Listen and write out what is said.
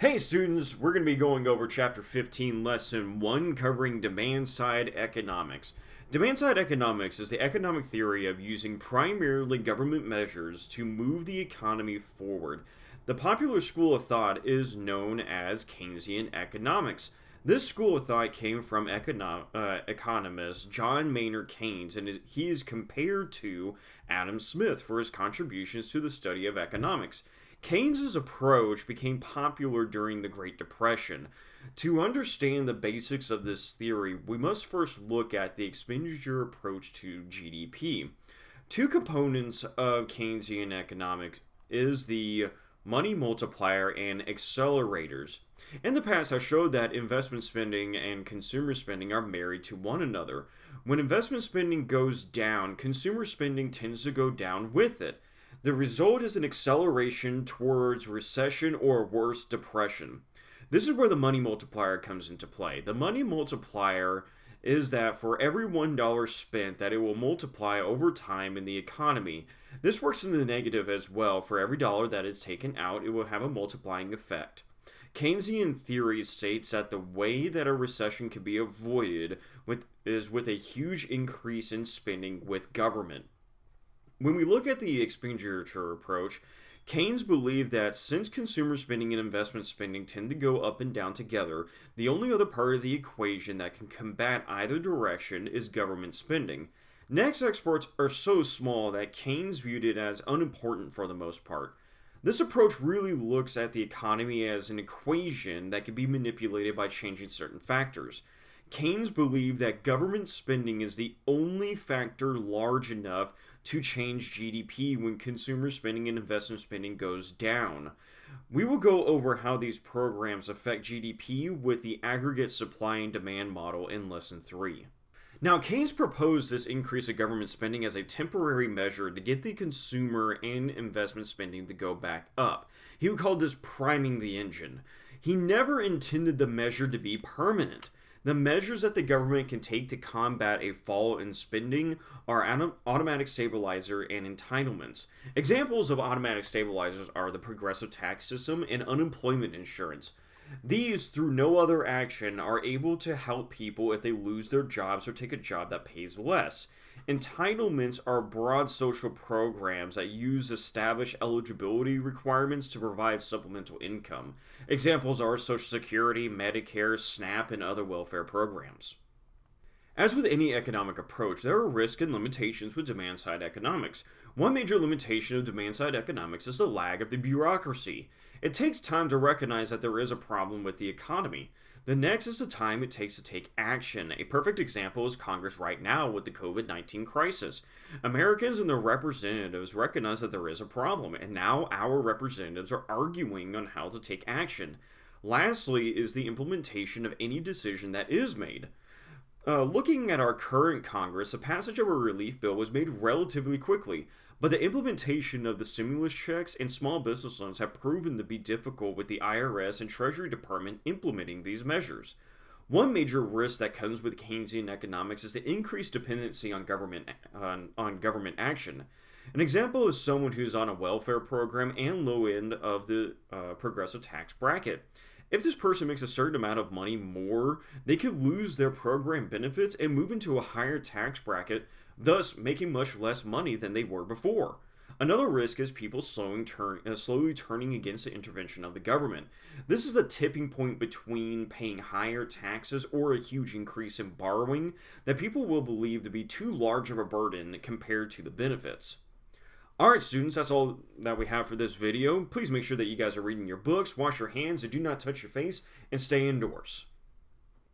Hey students, we're going to be going over Chapter 15, Lesson 1, covering demand-side economics. Demand-side economics is the economic theory of using primarily government measures to move the economy forward. The popular school of thought is known as Keynesian economics. This school of thought came from economist John Maynard Keynes, and he is compared to Adam Smith for his contributions to the study of economics. Keynes's approach became popular during the Great Depression. To understand the basics of this theory, we must first look at the expenditure approach to GDP. Two components of Keynesian economics is the money multiplier and accelerators. In the past, I showed that investment spending and consumer spending are married to one another. When investment spending goes down, consumer spending tends to go down with it. The result is an acceleration towards recession or worse, depression. This is where the money multiplier comes into play. The money multiplier is that for every $1 spent, that it will multiply over time in the economy. This works in the negative as well. For every dollar that is taken out, it will have a multiplying effect. Keynesian theory states that the way that a recession can be avoided is with a huge increase in spending with government. When we look at the expenditure approach, Keynes believed that since consumer spending and investment spending tend to go up and down together, the only other part of the equation that can combat either direction is government spending. Next exports are so small that Keynes viewed it as unimportant for the most part. This approach really looks at the economy as an equation that can be manipulated by changing certain factors. Keynes believed that government spending is the only factor large enough to change GDP when consumer spending and investment spending goes down. We will go over how these programs affect GDP with the aggregate supply and demand model in Lesson 3. Now, Keynes proposed this increase of government spending as a temporary measure to get the consumer and investment spending to go back up. He would call this priming the engine. He never intended the measure to be permanent. The measures that the government can take to combat a fall in spending are automatic stabilizer and entitlements. Examples of automatic stabilizers are the progressive tax system and unemployment insurance. These, through no other action, are able to help people if they lose their jobs or take a job that pays less. Entitlements are broad social programs that use established eligibility requirements to provide supplemental income. Examples are Social Security, Medicare, SNAP, and other welfare programs. As with any economic approach, there are risks and limitations with demand-side economics. One major limitation of demand-side economics is the lag of the bureaucracy. It takes time to recognize that there is a problem with the economy. The next is the time it takes to take action. A perfect example is Congress right now with the COVID-19 crisis. Americans and their representatives recognize that there is a problem, and now our representatives are arguing on how to take action. Lastly is the implementation of any decision that is made. Looking at our current Congress, the passage of a relief bill was made relatively quickly, but the implementation of the stimulus checks and small business loans have proven to be difficult with the IRS and Treasury Department implementing these measures. One major risk that comes with Keynesian economics is the increased dependency on government action. An example is someone who's on a welfare program and low end of the progressive tax bracket. If this person makes a certain amount of money more, they could lose their program benefits and move into a higher tax bracket, thus making much less money than they were before. Another risk is people slowly turning against the intervention of the government. This is the tipping point between paying higher taxes or a huge increase in borrowing that people will believe to be too large of a burden compared to the benefits. Alright students, that's all that we have for this video. Please make sure that you guys are reading your books, wash your hands, and do not touch your face, and stay indoors.